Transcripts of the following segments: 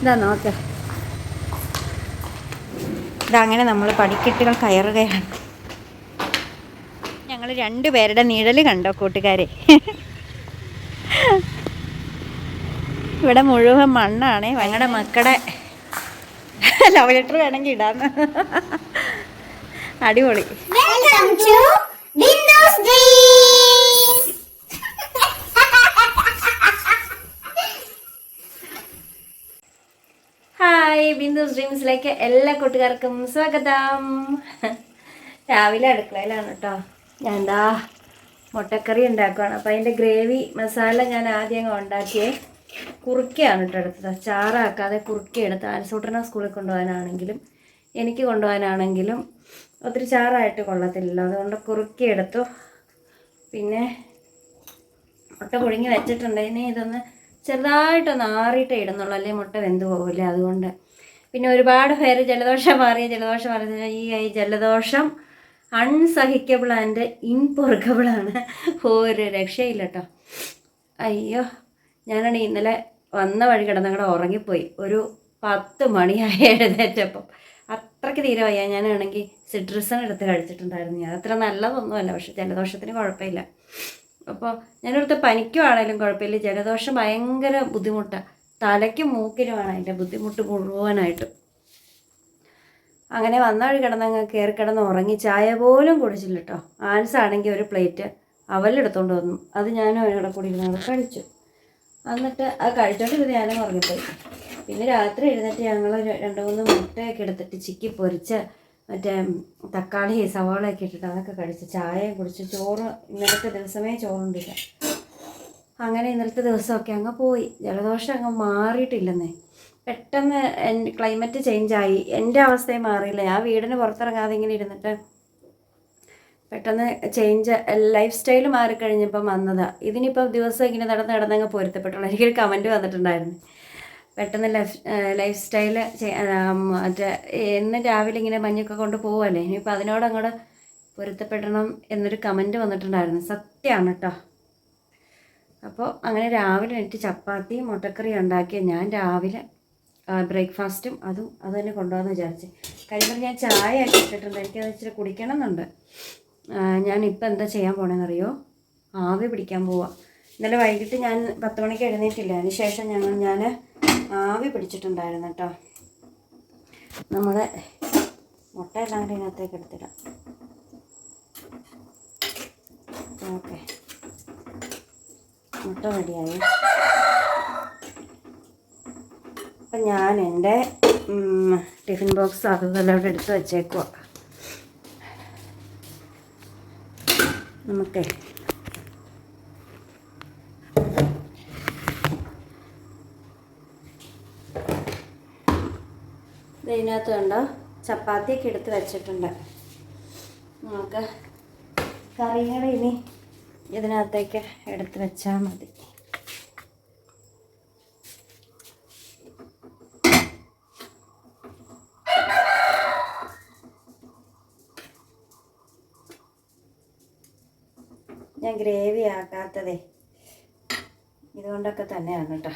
ഇതാ നോക്ക്, ഇതങ്ങനെ നമ്മൾ പടിക്കെട്ടുകൾ കയറുകയാണ്. ഞങ്ങൾ 2 പേരുടെ നിഴൽ കണ്ടോ കൂട്ടുകാരെ? ഇവിടെ മുഴുവൻ മണ്ണാണ്. ഞങ്ങളുടെ മക്കളുടെ ലവ് ലെറ്റർ വേണമെങ്കിൽ ഇടാന്ന്. അടിപൊളി. ഹായ്, ബിന്ദുസ് ഡ്രീംസിലേക്ക് എല്ലാ കൂട്ടുകാർക്കും സ്വാഗതം. രാവിലെ അടുക്കളയിലാണ് കേട്ടോ. ഞാൻ എന്താ മുട്ടക്കറി ഉണ്ടാക്കുകയാണ്. അപ്പോൾ അതിൻ്റെ ഗ്രേവി മസാല ഞാൻ ആദ്യം ഉണ്ടാക്കിയേ കുറുക്കിയാണ് കേട്ടോ എടുത്തത്. ചാറാക്കാതെ കുറുക്കി എടുത്ത് ആൻസൂട്ടനെ സ്കൂളിൽ കൊണ്ടുപോകാനാണെങ്കിലും എനിക്ക് കൊണ്ടുപോകാനാണെങ്കിലും ഒത്തിരി ചാറായിട്ട് കൊള്ളത്തില്ലല്ലോ, അതുകൊണ്ട് കുറുക്കി എടുത്തു. പിന്നെ മുട്ട പുഴുങ്ങി വെച്ചിട്ടുണ്ട്. ഇനി ഇതൊന്ന് ചെറുതായിട്ടൊന്ന് ആറിയിട്ടേ ഇടുന്നുള്ളൂ, അല്ലെങ്കിൽ മുട്ട വെന്ത് പോകില്ല. അതുകൊണ്ട് പിന്നെ ഒരുപാട് പേര് ജലദോഷം മാറിയ ഈ ജലദോഷം അൺസഹിക്കബിൾ ആൻഡ് ഇൻപൊറുക്കബിളാണ്. ഒരു രക്ഷയില്ല കേട്ടോ. അയ്യോ, ഞാനാണ് ഇന്നലെ വന്ന വഴി കിടന്നങ്ങടെ ഉറങ്ങിപ്പോയി. ഒരു 10 മണിയായി എഴുന്നേറ്റപ്പം. അത്രയ്ക്ക് തീരെ വയ്യ. ഞാനാണെങ്കിൽ സിട്രിസൺ എടുത്ത് കഴിച്ചിട്ടുണ്ടായിരുന്നു. ഞാൻ അത്ര നല്ലതൊന്നുമല്ല, പക്ഷെ ജലദോഷത്തിന് കുഴപ്പമില്ല. അപ്പോൾ ഞാനടുത്ത് പനിക്കുവാണേലും കുഴപ്പമില്ല, ജലദോഷം ഭയങ്കര ബുദ്ധിമുട്ടാണ്. തലയ്ക്കും മൂക്കിനുമാണ് അതിൻ്റെ ബുദ്ധിമുട്ട് മുഴുവനായിട്ട്. അങ്ങനെ വന്ന വഴി കിടന്നങ്ങ് കയറി കിടന്ന് ഉറങ്ങി. ചായ പോലും കുടിച്ചില്ല കേട്ടോ. ആൻസാണെങ്കിൽ ഒരു പ്ലേറ്റ് അവലെടുത്തോണ്ട് വന്നു. അത് ഞാനും അവനോടെ കൂടി ഇരുന്ന് കഴിച്ചു. എന്നിട്ട് അത് കഴിച്ചോണ്ടിരുന്ന് ഞാനും ഉറങ്ങിപ്പോയി. പിന്നെ രാത്രി എഴുന്നേറ്റ് ഞങ്ങൾ 2-3 മുട്ടയൊക്കെ എടുത്തിട്ട് ചിക്കി പൊരിച്ച് മറ്റേ തക്കാളി സവാളയൊക്കെ ഇട്ടിട്ട് അതൊക്കെ കഴിച്ച് ചായയും കുടിച്ച്. ചോറ് ഇന്നലത്തെ ദിവസമേ ചോറുണ്ടില്ല. അങ്ങനെ ഇന്നലത്തെ ദിവസമൊക്കെ അങ്ങ് പോയി. ജലദോഷം അങ്ങ് മാറിയിട്ടില്ലെന്നേ. പെട്ടെന്ന് ക്ലൈമറ്റ് ചേഞ്ചായി. എൻ്റെ അവസ്ഥയും മാറിയില്ല. ഞാൻ വീടിന് പുറത്തിറങ്ങാതെ ഇങ്ങനെ ഇരുന്നിട്ട് പെട്ടെന്ന് ലൈഫ് സ്റ്റൈൽ മാറിക്കഴിഞ്ഞപ്പം വന്നതാണ്. ഇതിനിപ്പം ദിവസം ഇങ്ങനെ നടന്നങ്ങ് പൊരുത്തപ്പെട്ടുള്ളൂ. എനിക്കൊരു കമൻറ്റ് വന്നിട്ടുണ്ടായിരുന്നു, പെട്ടെന്ന് ലൈഫ് സ്റ്റൈല് മറ്റേ എന്നും രാവിലെ ഇങ്ങനെ മഞ്ഞൊക്കെ കൊണ്ട് പോവുമല്ലേ, ഇനിയിപ്പോൾ അതിനോടങ്ങോട്ട് പൊരുത്തപ്പെടണം എന്നൊരു കമൻറ്റ് വന്നിട്ടുണ്ടായിരുന്നു. സത്യമാണ് കേട്ടോ. അപ്പോൾ അങ്ങനെ രാവിലെ എനിക്ക് ചപ്പാത്തി മുട്ടക്കറി ഉണ്ടാക്കിയ ഞാൻ രാവിലെ ബ്രേക്ക്ഫാസ്റ്റും അത് തന്നെ കൊണ്ടുപോകാമെന്ന് വിചാരിച്ച്. കഴിയുമ്പോൾ ഞാൻ ചായ ആക്കി ഇട്ടിട്ടുണ്ട്. എനിക്കത് ഇച്ചിരി കുടിക്കണം എന്നുണ്ട്. ഞാനിപ്പോൾ എന്താ ചെയ്യാൻ പോകണമെന്നറിയോ? ആവി പിടിക്കാൻ പോവാം. ഇന്നലെ വൈകിട്ട് ഞാൻ 10 മണിക്ക് എഴുന്നേറ്റില്ല. അതിന് ശേഷം ഞാൻ ആവി പിടിച്ചിട്ടുണ്ടായിരുന്നു കേട്ടോ. നമ്മുടെ മുട്ട എല്ലാം കൂടി ഇതിനകത്തേക്ക് എടുത്തിടാം. ഓക്കെ, മുട്ട റെഡിയായി. അപ്പം ഞാൻ എൻ്റെ ടിഫിൻ ബോക്സ് അതെല്ലാം ഇവിടെ എടുത്ത് വെച്ചേക്കുക. നമുക്ക് ഇതിനകത്ത് കണ്ടോ ചപ്പാത്തിയൊക്കെ എടുത്ത് വെച്ചിട്ടുണ്ട്. നമുക്ക് കറികൾ ഇനി ഇതിനകത്തേക്ക് എടുത്ത് വെച്ചാൽ മതി. ഞാൻ ഗ്രേവി ആക്കാത്തതേ ഇതുകൊണ്ടൊക്കെ തന്നെയാണ് കേട്ടോ.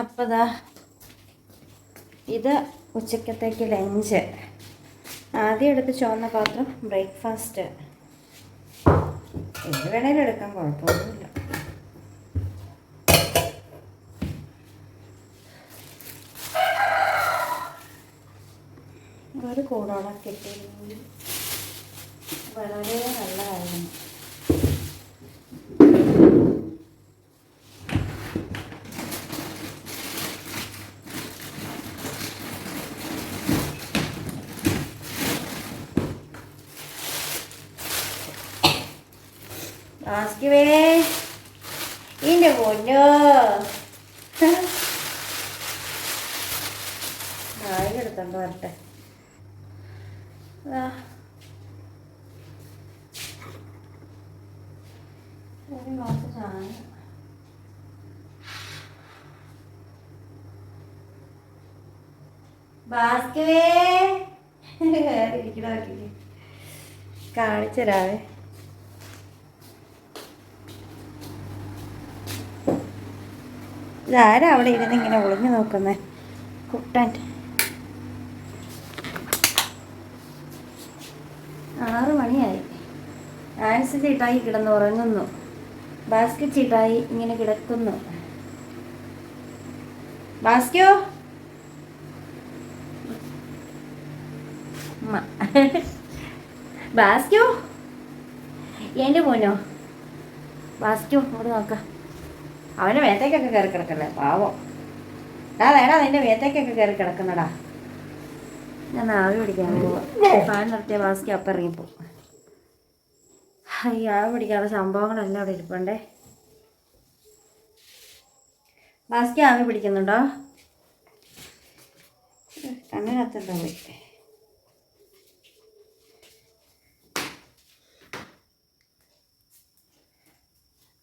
അപ്പോൾ ദാ ഇത് ഉച്ചക്കത്തേക്ക് ലഞ്ച്. ആദ്യം എടുത്ത് ചുവന്ന പാത്രം ബ്രേക്ക്ഫാസ്റ്റ്. എന്ത് വേണേലും എടുക്കാൻ കുഴപ്പമൊന്നുമില്ല. ഒരു കൂടോളം കിട്ടിയിരുന്നെങ്കിൽ വളരെ നല്ലതായിരുന്നു. ആസ്കിവേ ഇതിൻ്റെ പൊന്നോ നായിക എടുത്തോണ്ട് വരട്ടെ. ഒരു ഗ്ലാസ് ചായ. ബാസ്കവേ ഇരിക്കണ കാണിച്ചരാവേ. ഇതാരാ അവിടെ ഇരുന്ന് ഇങ്ങനെ ഒളിഞ്ഞു നോക്കുന്നേ? കുട്ടൻ. 6 മണിയായി. ആൻസി ചീട്ടായി കിടന്നുറങ്ങുന്നു. ബാസ്കറ്റ് ചീട്ടായി ഇങ്ങനെ കിടക്കുന്നു. ബാസ്ക്യോ ബാസ്ക്യോ എൻ്റെ മോനോ? ബാസ്ക്യോ ഇങ്ങോട്ട് നോക്കാം. അവൻ്റെ മേത്തേക്കൊക്കെ കയറി കിടക്കല്ലേ പാവം. നേടാ നിൻ്റെ മേത്തേക്കൊക്കെ കയറി കിടക്കുന്നടാ. ഞാൻ ആവി പിടിക്കാൻ പോവാം. ഫാൻ നിർത്തിയ ബാസ്ക്യോ അപ്പം ഇറങ്ങിപ്പോ. ഈ ആവി പിടിക്കാനുള്ള സംഭവങ്ങളെല്ലാം അവിടെ ഇരിപ്പുണ്ടേ. ബാസ്ക്യോ ആവി പിടിക്കുന്നുണ്ടോ? കണ്ണിനകത്തുണ്ടോ പോയി.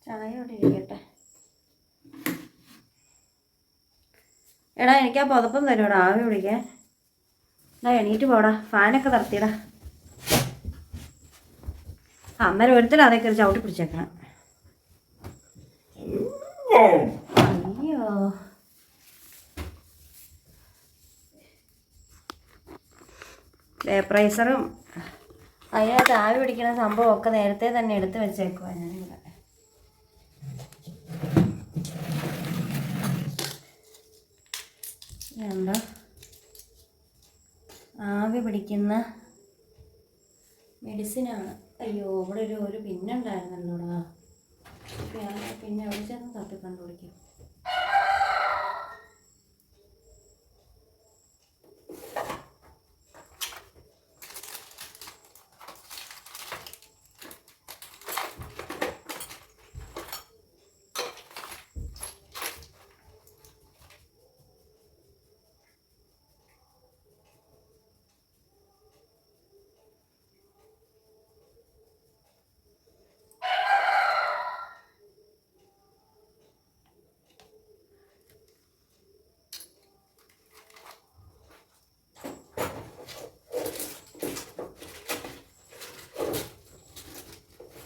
ചായ അവിടെ ഇരിക്കട്ടെ. എടാ എനിക്ക് ആ പുതപ്പം തരുമോടാ ആവി പിടിക്കാൻ? എടാ എണീറ്റ് പോടാ. ഫാനൊക്കെ നിർത്തിയടാ. അന്നേരം ഒരുത്തരം അതേ കയറി ചവിട്ടി പിടിച്ചേക്കണം. അയ്യോ വേപ്പറൈസറും അതിനകത്ത് ആവി പിടിക്കുന്ന സംഭവമൊക്കെ നേരത്തെ തന്നെ എടുത്ത് വെച്ചേക്കുവാ ഞാനിവിടെ. എന്താ ആവി പിടിക്കുന്ന മെഡിസിനാണ്. അയ്യോ ഇവിടെ ഒരു പിന്നുണ്ടായിരുന്നല്ലോടാ. പിന്നെ എവിടെ ചെന്ന് തപ്പി കണ്ടുപിടിക്കും.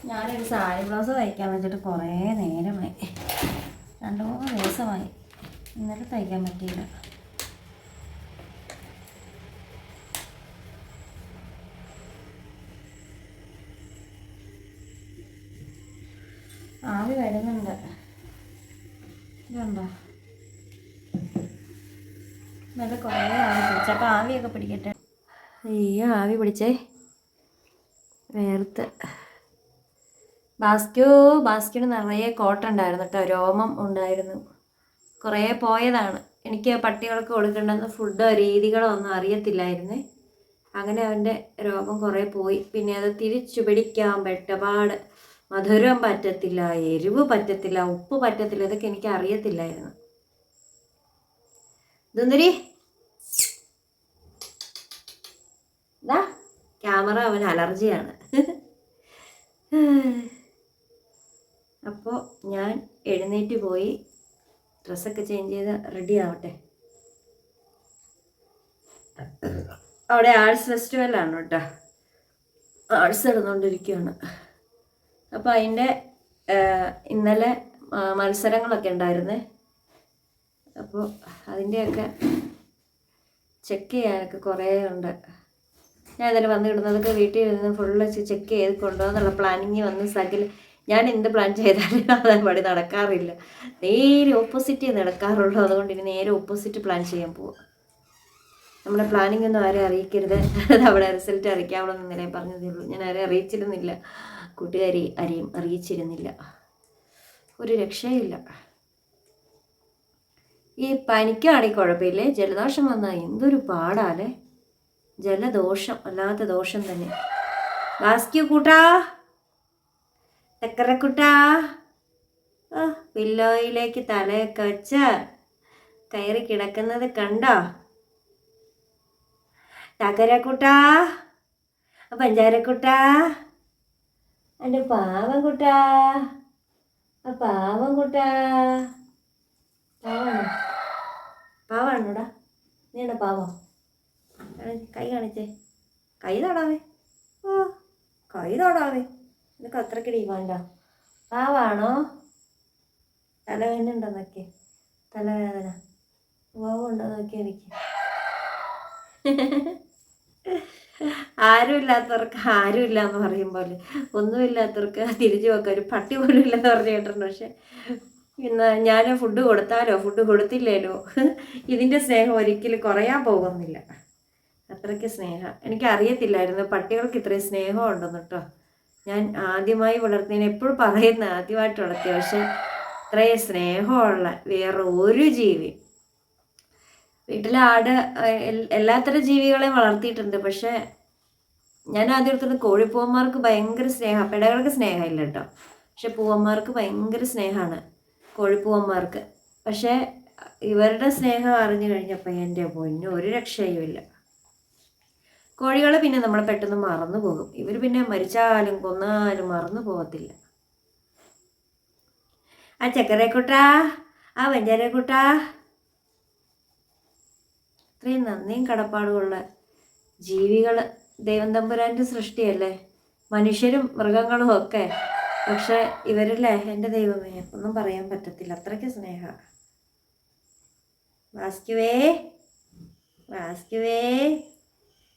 ഞാനൊരു സാരി ബ്ലൗസ് തയ്ക്കാൻ വെച്ചിട്ട് കുറേ നേരമായി. 2-3 ദിവസമായി. ഇന്നലെ തയ്ക്കാൻ പറ്റിയില്ല. ആവി വരുന്നുണ്ട്. ഇതുണ്ടോ? ഇന്നലെ കുറേ ആവി പിടിച്ചു. അപ്പോൾ ആവിയൊക്കെ പിടിക്കട്ടെ. അയ്യോ ആവി പിടിച്ചേ വേർത്ത്. ബാസ്ക്യൂന് നിറയെ കോട്ടുണ്ടായിരുന്നു കേട്ടോ. രോമം ഉണ്ടായിരുന്നു. കുറേ പോയതാണ്. എനിക്ക് പട്ടികൾക്ക് കൊടുക്കേണ്ടുന്ന ഫുഡോ രീതികളോ ഒന്നും അറിയത്തില്ലായിരുന്നേ. അങ്ങനെ അവൻ്റെ രോമം കുറേ പോയി. പിന്നെ അത് തിരിച്ചു പിടിക്കാൻ പെട്ടപാട്. മധുരം പറ്റത്തില്ല, എരിവ് പറ്റത്തില്ല, ഉപ്പ് പറ്റത്തില്ല. ഇതൊക്കെ എനിക്ക് അറിയത്തില്ലായിരുന്നു. ഇതൊന്നരി ഇതാ ക്യാമറ അവന് അലർജിയാണ്. അപ്പോൾ ഞാൻ എഴുന്നേറ്റ് പോയി ഡ്രസ്സൊക്കെ ചേഞ്ച് ചെയ്ത് റെഡി ആവട്ടെ. അവിടെ ആർട്സ് ഫെസ്റ്റിവലാണ് കേട്ടോ. ആർട്സ് നടന്നുകൊണ്ടിരിക്കുകയാണ്. അപ്പോൾ അതിൻ്റെ ഇന്നലെ മത്സരങ്ങളൊക്കെ ഉണ്ടായിരുന്നേ. അപ്പോൾ അതിൻ്റെയൊക്കെ ചെക്ക് ചെയ്യാനൊക്കെ കുറേ ഉണ്ട്. ഞാൻ ഇന്നലെ വന്നിടുന്നതൊക്കെ വീട്ടിൽ ഇരുന്ന് ഫുള്ള് ചെക്ക് ചെയ്ത് കൊണ്ടുപോകുന്നുള്ള പ്ലാനിങ് വന്ന് സകല്. ഞാൻ എന്ത് പ്ലാൻ ചെയ്താലും അതേപടി നടക്കാറില്ല. നേരെ ഓപ്പോസിറ്റേ നടക്കാറുള്ളൂ. അതുകൊണ്ട് ഇനി നേരെ ഓപ്പോസിറ്റ് പ്ലാൻ ചെയ്യാൻ പോവുക. നമ്മുടെ പ്ലാനിങ് ഒന്നും ആരെയും അറിയിക്കരുത്. അത് അവിടെ റിസൾട്ട് അറിയിക്കാവണമെന്ന് ഇന്നലെ പറഞ്ഞതേ ഉള്ളൂ. ഞാൻ ആരെയും അറിയിച്ചിരുന്നില്ല. കൂട്ടുകാരി ആരെയും അറിയിച്ചിരുന്നില്ല. ഒരു രക്ഷയില്ല. ഈ പനിക്കാണെങ്കിൽ കുഴപ്പമില്ലേ. ജലദോഷം വന്നാൽ എന്തൊരു പാടാലേ. ജലദോഷം അല്ലാത്ത ദോഷം തന്നെ. ബാസ്ക്യൂ കൂട്ടാ, ചക്കരക്കുട്ടാ, പില്ലോയിലേക്ക് തലയൊക്കെ വെച്ച് കയറി കിടക്കുന്നത് കണ്ടോ? ചക്കരക്കുട്ടാ, പഞ്ചാരക്കുട്ടാ, എൻ്റെ പാവം കുട്ടാ, പാവം കുട്ടാ. പാവാണോ? പാവാണോടാ? നീണ്ട പാവം. കൈ കാണിച്ചേ. കൈ തൊടാവേ. ഓ കൈ തൊടാവേ. നിനക്ക് അത്രയ്ക്ക് ഡിമാൻഡാ. പാവാണോ? തലവേദന ഉണ്ടെന്നൊക്കെ. തലവേദന ഉണ്ടോ നോക്കി എനിക്ക്. ആരുമില്ലാത്തവർക്ക് ആരുമില്ല എന്ന് പറയും പോലെ ഒന്നുമില്ലാത്തവർക്ക് തിരിച്ചു വെക്കാൻ ഒരു പട്ടി പോലും ഇല്ലെന്ന് പറഞ്ഞു കേട്ടിട്ടുണ്ട്. പക്ഷെ ഇന്ന് ഞാൻ ഫുഡ് കൊടുത്താലോ ഫുഡ് കൊടുത്തില്ലേലോ ഇതിൻ്റെ സ്നേഹം ഒരിക്കലും കുറയാൻ പോകുന്നില്ല. അത്രയ്ക്ക് സ്നേഹം. എനിക്കറിയത്തില്ലായിരുന്നു പട്ടികൾക്ക് ഇത്രയും സ്നേഹം ഉണ്ടെന്ന് കേട്ടോ. ഞാൻ ആദ്യമായി വളർത്തിയതിന് എപ്പോഴും പറയുന്ന ആദ്യമായിട്ട് വളർത്തിയ, പക്ഷെ ഇത്രയും സ്നേഹമുള്ള വേറെ ഒരു ജീവി. വീട്ടിലെ ആട് എല്ലാത്തരം ജീവികളെയും വളർത്തിയിട്ടുണ്ട്. പക്ഷെ ഞാൻ ആദ്യം എടുത്തത് കോഴിപ്പൂവന്മാർക്ക് ഭയങ്കര സ്നേഹം, പിടകൾക്ക് സ്നേഹമില്ല കേട്ടോ. പക്ഷെ പൂവന്മാർക്ക് ഭയങ്കര സ്നേഹമാണ് കോഴിപ്പൂവന്മാർക്ക്. പക്ഷേ ഇവരുടെ സ്നേഹം അറിഞ്ഞു കഴിഞ്ഞപ്പോൾ എൻ്റെ പൊന്നു ഒരു രക്ഷയുമില്ല. കോഴികൾ പിന്നെ നമ്മൾ പെട്ടെന്ന് മറന്നു പോകും. ഇവർ പിന്നെ മരിച്ചാലും കൊന്നാലും മറന്നു പോകത്തില്ല. ആ ചക്കരക്കുട്ടാ, ആ വെഞ്ചരക്കുട്ടാ, ഇത്രയും നന്ദിയും കടപ്പാടുമുള്ള ജീവികൾ ദൈവം തമ്പുരാൻ്റെ സൃഷ്ടിയല്ലേ, മനുഷ്യരും മൃഗങ്ങളും ഒക്കെ. പക്ഷെ ഇവരല്ലേ എൻ്റെ ദൈവമേ, ഒന്നും പറയാൻ പറ്റത്തില്ല, അത്രയ്ക്ക് സ്നേഹമാണ്. വാസ്കുവേ വാസ്കുവേ,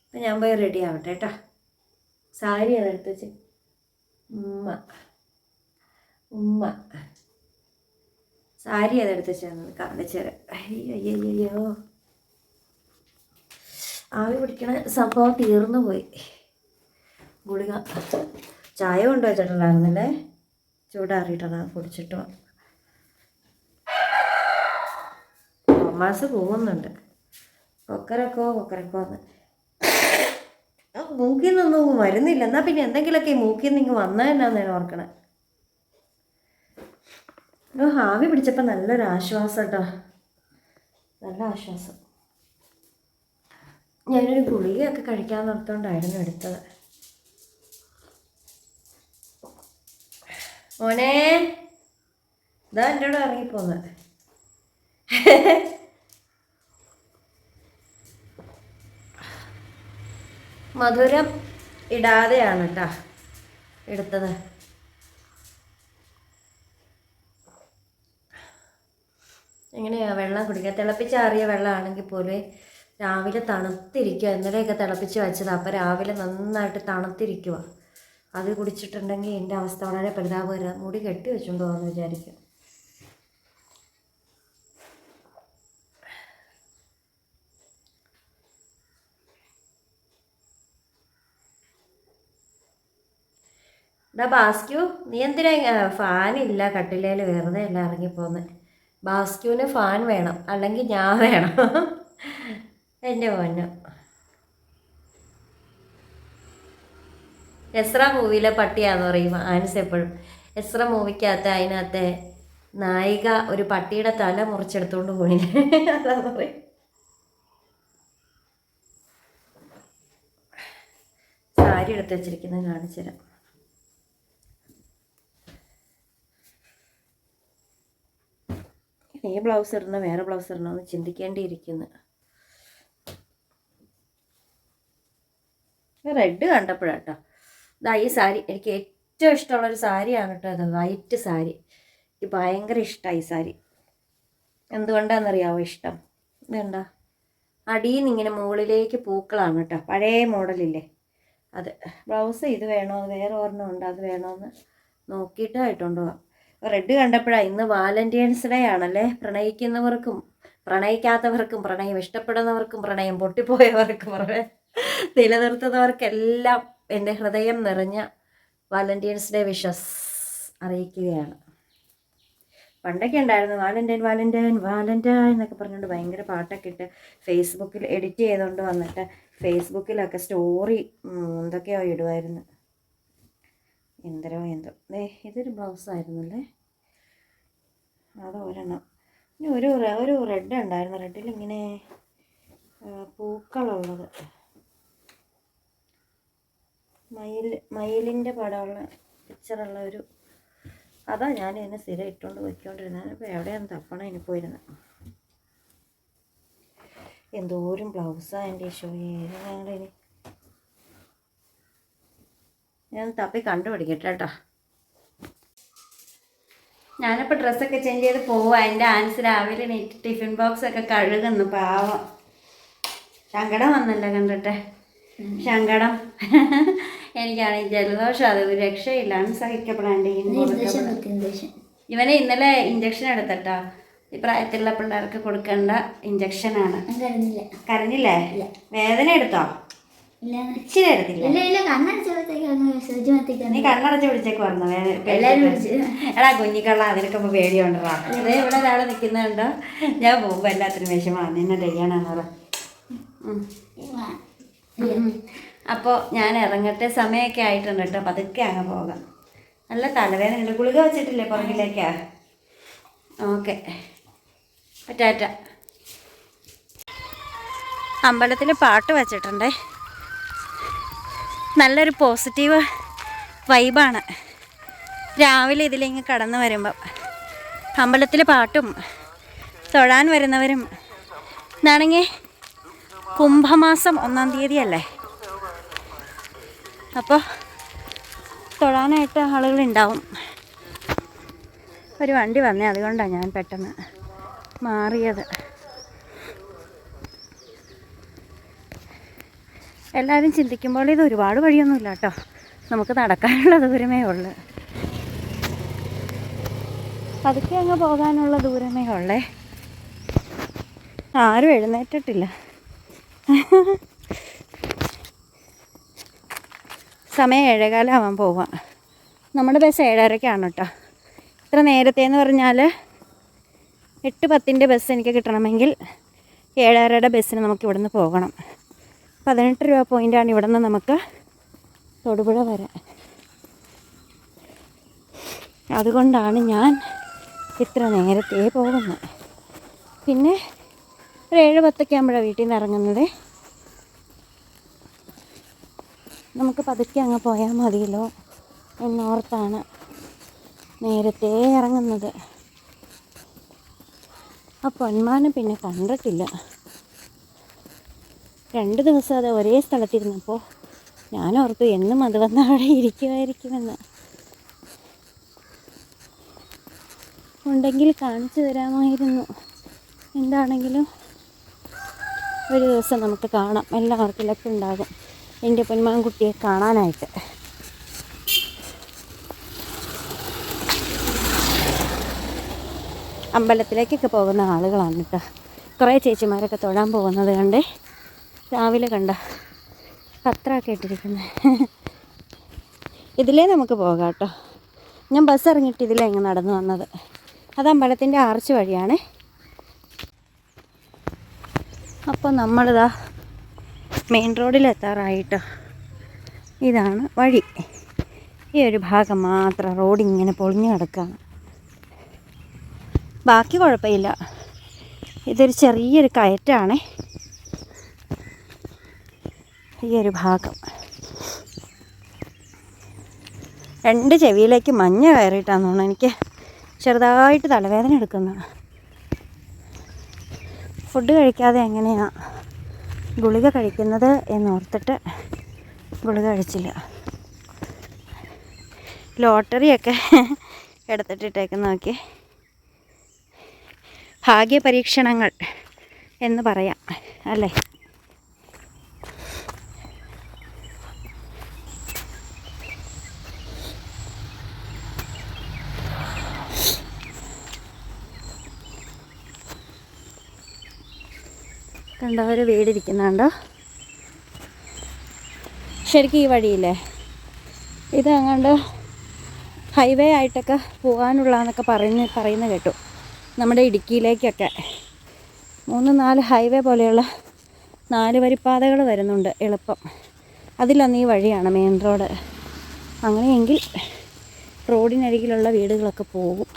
അപ്പം ഞാൻ പോയി റെഡി ആവട്ടെ കേട്ടോ. സാരി അതെടുത്ത് വെച്ച് ഉമ്മ ഉമ്മ സാരി അതെടുത്ത് വെച്ച് കാണിച്ചേരാം. അയ്യോ ആവി പിടിക്കണ സംഭവം തീർന്നു പോയി. ഗുളിക ചായ കൊണ്ടുവച്ചിട്ടുണ്ടായിരുന്നല്ലേ, ചൂടാറിയിട്ടാണ് കുടിച്ചിട്ട്. തോമാസ് പോകുന്നുണ്ട്. കൊക്കരക്കോന്ന് മൂക്കിൽ നിന്നൊന്നും വരുന്നില്ല. എന്നാൽ പിന്നെ എന്തെങ്കിലുമൊക്കെ മൂക്കിൽ നിന്ന് വന്നാൽ എന്നാന്ന് ഞാൻ ഓർക്കണേ. ആവി പിടിച്ചപ്പോൾ നല്ലൊരു ആശ്വാസം കേട്ടോ, നല്ല ആശ്വാസം. ഞാനൊരു ഗുളികയൊക്കെ കഴിക്കാൻ നിർത്തോണ്ടായിരുന്നു എടുത്തത്. മോനെ ഇതാ എൻ്റെ കൂടെ ഇറങ്ങിപ്പോന്ന്. മധുരം ഇടാതെയാണ് കേട്ടോ എടുത്തത്. എങ്ങനെയാ വെള്ളം കുടിക്കുക? തിളപ്പിച്ചാറിയ വെള്ളമാണെങ്കിൽ പോലും രാവിലെ തണുത്തിരിക്കുക. ഇന്നലെയൊക്കെ തിളപ്പിച്ച് വെച്ചതാണ്, അപ്പോൾ രാവിലെ നന്നായിട്ട് തണുത്തിരിക്കുക. അത് കുടിച്ചിട്ടുണ്ടെങ്കിൽ എൻ്റെ അവസ്ഥ വളരെ പരിതാപകരം. മുടി കെട്ടി വെച്ചുകൊണ്ട് പോകുമെന്ന് വിചാരിക്കും. ബാസ്ക്യൂ, നീ എന്തിനാ ഫാനില്ല കട്ടിലേൽ വെറുതെ എല്ലാം ഇറങ്ങിപ്പോന്ന്? ബാസ്ക്യൂവിന് ഫാൻ വേണം, അല്ലെങ്കിൽ ഞാൻ വേണം. എൻ്റെ പൊന്നു. എസ്ര മൂവിയിലെ പട്ടിയാന്ന് പറയും ആൻസ് എപ്പോഴും. എസ്ര മൂവിക്കകത്ത് അതിനകത്തെ നായിക ഒരു പട്ടിയുടെ തല മുറിച്ചെടുത്തോണ്ട് പോയില്ലേ, അതാന്ന് പറയും. സാരി എടുത്ത് വെച്ചിരിക്കുന്നത് കാണിച്ചു തരാം. ഈ ബ്ലൗസ് ഇടണ വേറെ ബ്ലൗസ് ഇടണമെന്ന് ചിന്തിക്കേണ്ടിയിരിക്കുന്നു. റെഡ് കണ്ടപ്പോഴാട്ടോ. ഇതാ ഈ സാരി എനിക്ക് ഏറ്റവും ഇഷ്ടമുള്ളൊരു സാരിയാണ് കേട്ടോ അത്. വൈറ്റ് സാരി എനിക്ക് ഭയങ്കര ഇഷ്ടമായി ഈ സാരി. എന്തുകൊണ്ടാണെന്നറിയാവോ ഇഷ്ടം? ഇതുണ്ടോ, അടിയിൽ നിന്ന് ഇങ്ങനെ മുകളിലേക്ക് പൂക്കളാണ് കേട്ടോ, പഴയ മോഡലില്ലേ അത്. ബ്ലൗസ് ഇത് വേണോ, വേറെ ഒരെണ്ണം ഉണ്ട്, അത് വേണമെന്ന് നോക്കിയിട്ട് ആയിട്ടുണ്ട് പോവാം. റെഡ് കണ്ടപ്പോഴാണ്. ഇന്ന് വാലന്റൈൻസ് ഡേ ആണല്ലേ. പ്രണയിക്കുന്നവർക്കും പ്രണയിക്കാത്തവർക്കും പ്രണയം ഇഷ്ടപ്പെടുന്നവർക്കും പ്രണയം പൊട്ടിപ്പോയവർക്കും നിലനിർത്തുന്നവർക്കെല്ലാം എൻ്റെ ഹൃദയം നിറഞ്ഞ വാലന്റൈൻസ് ഡേ വിഷസ് അറിയിക്കുകയാണ്. പണ്ടൊക്കെ ഉണ്ടായിരുന്നു വാലന്റൈൻ വാലന്റൈൻ വാലന്റൈൻ എന്നൊക്കെ പറഞ്ഞുകൊണ്ട് ഭയങ്കര പാട്ടൊക്കെ ഇട്ട് ഫേസ്ബുക്കിൽ എഡിറ്റ് ചെയ്തുകൊണ്ട് വന്നിട്ട് ഫേസ്ബുക്കിലൊക്കെ സ്റ്റോറി എന്തൊക്കെയോ ഇടുമായിരുന്നു. എന്തോ ഇതൊരു ബ്ലൗസായിരുന്നല്ലേ, അത് ഒരെണ്ണം. ഇനി ഒരു റെഡ് ഉണ്ടായിരുന്നു, റെഡിലിങ്ങനെ പൂക്കളുള്ളത്, മയിലിൻ്റെ പടമുള്ള പിക്ചറുള്ള ഒരു, അതാ ഞാൻ ഇതിനെ സ്ഥിരം ഇട്ടുകൊണ്ട് പോയിക്കൊണ്ടിരുന്നത്. ഇപ്പോൾ എവിടെയാണ് തപ്പണം ഇനി പോയിരുന്നത്. എന്തോരം ബ്ലൗസാണ് എൻ്റെ ഷോയെ. ഞങ്ങളിനി ഞാൻ തപ്പി കണ്ടുപിടിക്കട്ടെ കേട്ടോ. ഞാനിപ്പോൾ ഡ്രസ്സൊക്കെ ചേഞ്ച് ചെയ്ത് പോവുക. എൻ്റെ ആൻസ് രാവിലെ നീറ്റ് ടിഫിൻ ബോക്സൊക്കെ കഴുകുന്നു. പാവം സങ്കടം വന്നല്ലോ കണ്ടിട്ട്. സങ്കടം. എനിക്കാണെങ്കിൽ ജലദോഷം, അത് ഒരു രക്ഷയില്ല. അൺസഹിക്കപ്പെടാണ്ട് ഇവനെ ഇന്നലെ ഇഞ്ചക്ഷൻ എടുത്തട്ടോ. ഈ പ്രായത്തിലുള്ള പിള്ളേർക്ക് കൊടുക്കേണ്ട ഇഞ്ചക്ഷനാണ്. കരഞ്ഞില്ലേ? വേദന എടുത്തോ? ഇച്ചിരി എടുത്തില്ല. നീ കണ്ണടച്ച് പിടിച്ചേക്ക് പറഞ്ഞു. എടാ കുഞ്ഞിക്കള്ള, അതിനൊക്കെ ഇപ്പോൾ പേടിയുണ്ടോ? ഇതേ ഇവിടെ ഒരാൾ നിൽക്കുന്നുണ്ടോ? ഞാൻ പോകുമ്പോൾ എല്ലാത്തിനും വിഷമാണ്. നിന്നെ ചെയ്യണമെന്ന് പറ. അപ്പോൾ ഞാൻ ഇറങ്ങട്ടെ. സമയമൊക്കെ ആയിട്ടുണ്ട് കേട്ടോ. പതുക്കെ അങ്ങ് പോകാം. നല്ല തലവേദന ഉണ്ട്. ഗുളിക വെച്ചിട്ടില്ലേ പുറകിലേക്കാ? ഓക്കെ, ടാറ്റ. അമ്പലത്തിൽ പാട്ട് വച്ചിട്ടുണ്ടേ. നല്ലൊരു പോസിറ്റീവ് വൈബാണ് രാവിലെ ഇതിലിങ്ങ് കടന്നു വരുമ്പം. അമ്പലത്തിൽ പാട്ടും തൊഴാൻ വരുന്നവരും. എന്നാണെങ്കിൽ കുംഭമാസം 1-ാം തീയതിയല്ലേ, അപ്പോൾ തൊഴാനായിട്ട് ആളുകളുണ്ടാവും. ഒരു വണ്ടി വന്നേ, അതുകൊണ്ടാണ് ഞാൻ പെട്ടെന്ന് മാറിയത്. എല്ലാവരും ചിന്തിക്കുമ്പോൾ ഇത് ഒരുപാട് വഴിയൊന്നുമില്ല കേട്ടോ. നമുക്ക് നടക്കാനുള്ള ദൂരമേ ഉള്ളൂ. പതുക്കെ അങ്ങ് പോകാനുള്ള ദൂരമേ ഉള്ളേ. ആരും എഴുന്നേറ്റിട്ടില്ല. സമയം 7:15 ആവാൻ പോവാം. നമ്മുടെ ബസ് 7:30-ക്കാണ് കേട്ടോ. ഇത്ര നേരത്തെ എന്ന് പറഞ്ഞാൽ 8:10-ൻ്റെ ബസ് എനിക്ക് കിട്ടണമെങ്കിൽ 7:30-യുടെ ബസ്സിന് നമുക്ക് ഇവിടുന്ന് പോകണം. 18 രൂപ പോയിൻ്റാണ് ഇവിടുന്ന് നമുക്ക് തൊടുപുഴ വരെ. അതുകൊണ്ടാണ് ഞാൻ ഇത്ര നേരത്തെ പോകുന്നത്. പിന്നെ ഒരു 7:10 ആകുമ്പോഴാണ് വീട്ടിൽ നിന്ന് ഇറങ്ങുന്നത്. നമുക്ക് പതുക്കെ അങ്ങ് പോയാൽ മതിയല്ലോ എന്നോർത്താണ് നേരത്തെ ഇറങ്ങുന്നത്. ആ പൊന്മാനം പിന്നെ കണ്ടിട്ടില്ല. 2 ദിവസം അത് ഒരേ സ്ഥലത്തിരുന്നപ്പോൾ ഞാനോർത്തു എന്നും അത് വന്ന് അവിടെ ഇരിക്കുമായിരിക്കുമെന്ന്. ഉണ്ടെങ്കിൽ കാണിച്ചു തരാമായിരുന്നു. എന്താണെങ്കിലും ഒരു ദിവസം നമുക്ക് കാണാം. എല്ലാവർക്കും ലക്ക് ഉണ്ടാകും എൻ്റെ പൊന്മാൻകുട്ടിയെ കാണാനായിട്ട്. അമ്പലത്തിലേക്കൊക്കെ പോകുന്ന ആളുകളാണ് കേട്ടോ. കുറേ ചേച്ചിമാരൊക്കെ തൊഴാൻ പോകുന്നത് കണ്ടേ. രാവിലെ കണ്ട പത്രമൊക്കെ ഇട്ടിരിക്കുന്നത്. ഇതിലേ നമുക്ക് പോകാം കേട്ടോ. ഞാൻ ബസ് ഇറങ്ങിയിട്ട് ഇതിലേ അങ്ങ് നടന്നു വന്നത്. അത് അമ്പലത്തിൻ്റെ ആർച്ച് വഴിയാണ്. അപ്പോൾ നമ്മളിതാ മെയിൻ റോഡിലെത്താറായിട്ടോ. ഇതാണ് വഴി. ഈ ഒരു ഭാഗം മാത്രം റോഡിങ്ങനെ പൊളിഞ്ഞു കിടക്കുകയാണ്. ബാക്കി കുഴപ്പമില്ല. ഇതൊരു ചെറിയൊരു കയറ്റാണ് ഈ ഒരു ഭാഗം. 2 ചെവിയിലേക്ക് മഞ്ഞ കയറിയിട്ടാന്ന് തോന്നുന്നു. എനിക്ക് ചെറുതായിട്ട് തലവേദന എടുക്കുന്നത്. ഫുഡ് കഴിക്കാതെ എങ്ങനെയാണ് ഗുളിക കഴിക്കുന്നത് എന്നോർത്തിട്ട് ഗുളിക കഴിച്ചില്ല. ലോട്ടറിയൊക്കെ എടുത്തിട്ടിട്ടേക്ക് നോക്കി. ഭാഗ്യപരീക്ഷണങ്ങൾ എന്ന് പറയാം അല്ലേ. കണ്ടോ, ഒരു വീടിരിക്കുന്നുണ്ടോ? ശരിക്കും ഈ വഴിയില്ലേ, ഇത് അങ്ങോട്ട് ഹൈവേ ആയിട്ടൊക്കെ പോകാനുള്ളതെന്നൊക്കെ പറയുന്ന കേട്ടു. നമ്മുടെ ഇടുക്കിയിലേക്കൊക്കെ 3-4 ഹൈവേ പോലെയുള്ള 4 വരിപ്പാതകൾ വരുന്നുണ്ട് എളുപ്പം. അതിലൊന്ന് ഈ വഴിയാണ് മെയിൻ റോഡ്. അങ്ങനെയെങ്കിൽ റോഡിനരികിലുള്ള വീടുകളൊക്കെ പോകും.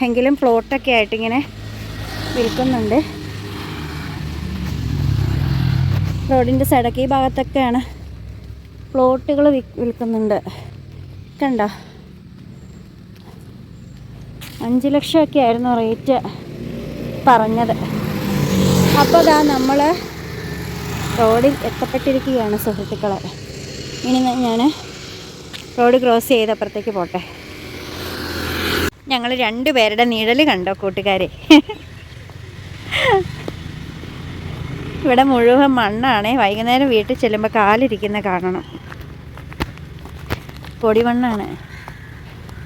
എങ്കിലും പ്ലോട്ടൊക്കെ ആയിട്ടിങ്ങനെ വിൽക്കുന്നുണ്ട്. റോഡിൻ്റെ സൈഡൊക്കെ ഈ ഭാഗത്തൊക്കെയാണ് പ്ലോട്ടുകൾ വിൽക്കുന്നുണ്ട്. കണ്ടോ, 5 ലക്ഷമൊക്കെ ആയിരുന്നു റേറ്റ് പറഞ്ഞത്. അപ്പോൾ നമ്മൾ റോഡിൽ എത്തപ്പെട്ടിരിക്കുകയാണ് സുഹൃത്തുക്കളെ. ഇനി ഞാൻ റോഡ് ക്രോസ് ചെയ്തപ്പുറത്തേക്ക് പോട്ടെ. ഞങ്ങൾ 2 പേരുടെ നിഴൽ കണ്ടോ കൂട്ടുകാരെ? ഇവിടെ മുഴുവൻ മണ്ണാണേ. വൈകുന്നേരം വീട്ടിൽ ചെല്ലുമ്പോൾ കാലിരിക്കുന്ന കാണണം. പൊടിമണ്ണാണ്,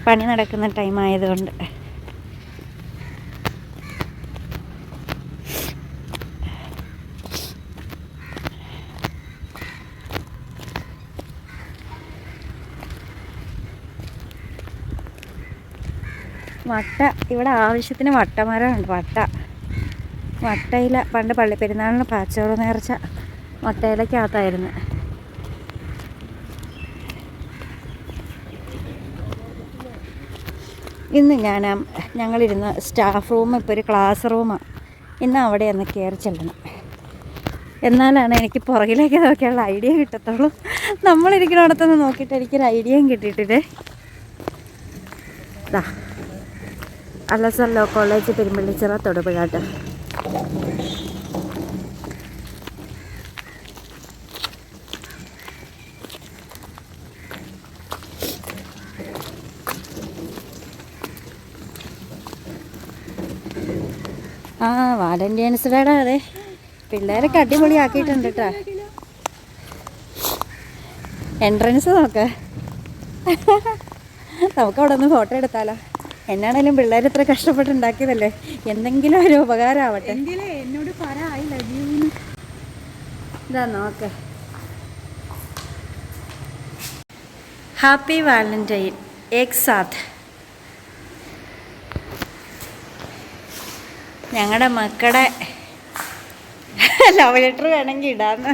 പണി നടക്കുന്ന ടൈം ആയതുകൊണ്ട്. വട്ട ഇവിടെ ആവശ്യത്തിന് വട്ടമരമുണ്ട്. വട്ടയില പണ്ട് പള്ളിപ്പെരുന്നാളിന് പാച്ചോറ് നേർച്ച വട്ടയിലക്കകത്തായിരുന്നു. ഇന്ന് ഞങ്ങളിരുന്ന സ്റ്റാഫ് റൂം ഇപ്പോൾ ഒരു ക്ലാസ് റൂമാണ്. ഇന്ന് അവിടെ ഒന്ന് കയറി ചെല്ലണം. എന്നാലാണ് എനിക്ക് പുറകിലേക്ക് നോക്കിയുള്ള ഐഡിയ കിട്ടത്തുള്ളൂ. നമ്മളിരിക്കണോടത്തൊന്ന് നോക്കിയിട്ട് എനിക്കൊരു ഐഡിയയും കിട്ടിയിട്ടില്ലേ. ഇതാ അലസർ ലോ കോളേജ് പെരുമ്പള്ളിച്ചിറ തൊടുപുഴാട്ട്. വാലന്റൈൻസ് ഡേയുടെ അതെ പിള്ളേരൊക്കെ അടിപൊളിയാക്കിയിട്ടുണ്ട് കേട്ടോ. എൻട്രൻസ് നോക്ക്. നമുക്ക് അവിടെ ഒന്ന് ഫോട്ടോ എടുത്താലോ? എന്നാണേലും പിള്ളേർ ഇത്ര കഷ്ടപ്പെട്ടുണ്ടാക്കിയതല്ലേ, എന്തെങ്കിലും ഒരു ഉപകാരം ആവട്ടെ. എന്നോട് പറയായില്ല. ഇതാ നോക്ക്. ഹാപ്പി വാലന്റൈൻ ഏക് സാത്ത്. ഞങ്ങളുടെ മക്കളുടെ ലവ് ലെറ്റർ വേണമെങ്കിൽ ഇടാന്ന്.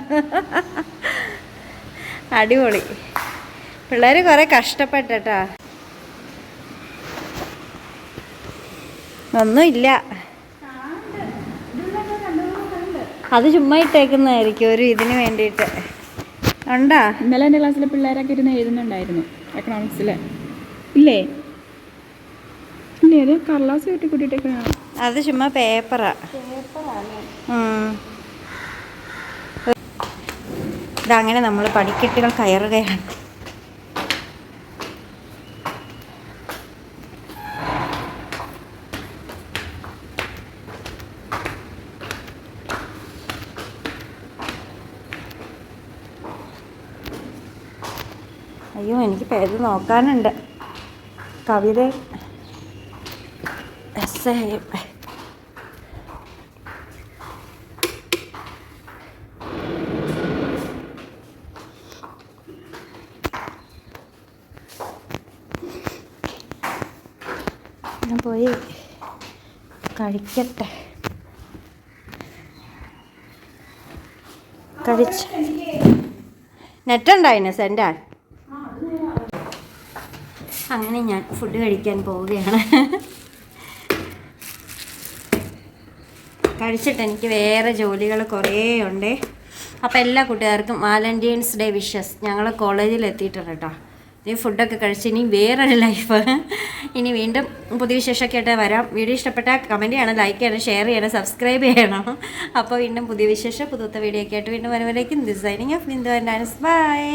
അടിപൊളി. പിള്ളേർ കുറേ കഷ്ടപ്പെട്ടാ. ഒന്നുമില്ല, അത് ചുമ്മാ ഇട്ടേക്കുന്നതായിരിക്കും ഒരു ഇതിന് വേണ്ടിയിട്ട്. ഉണ്ടാ? ഇന്നലെ എൻ്റെ ക്ലാസ്സിലെ പിള്ളേരൊക്കെ ഇരുന്ന് എഴുതുന്നുണ്ടായിരുന്നു എക്കണോമിക്സിൽ. ഇല്ലേ ഇല്ലേ അത് കടലാസ് കെട്ടി കൂട്ടിയിട്ടേക്കാണ്. അത് ചുമ്മാ പേപ്പറാ. ഇതങ്ങനെ നമ്മൾ പടിക്കെട്ടുകൾ കയറുകയാണ്. അയ്യോ, എനിക്ക് പേര് നോക്കാനുണ്ട്. കവിത എസ്സേ. ഞാൻ പോയി കഴിക്കട്ടെ. കഴിച്ച് നെറ്റുണ്ടായിന് സെൻറ്റാൻ. അങ്ങനെ ഞാൻ ഫുഡ് കഴിക്കാൻ പോവുകയാണ്. കഴിച്ചിട്ട് എനിക്ക് വേറെ ജോലികൾ കുറേ ഉണ്ട്. അപ്പോൾ എല്ലാ കൂട്ടുകാർക്കും വാലന്റൈൻസ് ഡേ വിഷസ്. ഞങ്ങൾ കോളേജിൽ എത്തിയിട്ടുണ്ട് കേട്ടോ. ഇനി ഫുഡൊക്കെ കഴിച്ച് ഇനി വേറൊരു ലൈഫ്. ഇനി വീണ്ടും പുതിയ വിശേഷമൊക്കെ ആയിട്ട് വരാം. വീഡിയോ ഇഷ്ടപ്പെട്ടാൽ കമൻറ്റ് ചെയ്യണം, ലൈക്ക് ചെയ്യണം, ഷെയർ ചെയ്യണം, സബ്സ്ക്രൈബ് ചെയ്യണം. അപ്പോൾ വീണ്ടും പുതിയ വിശേഷം പുതുത്ത വീഡിയോ ഒക്കെ ആയിട്ട് വീണ്ടും വരുമ്പോഴേക്കും this signing off Bindu and dance. By.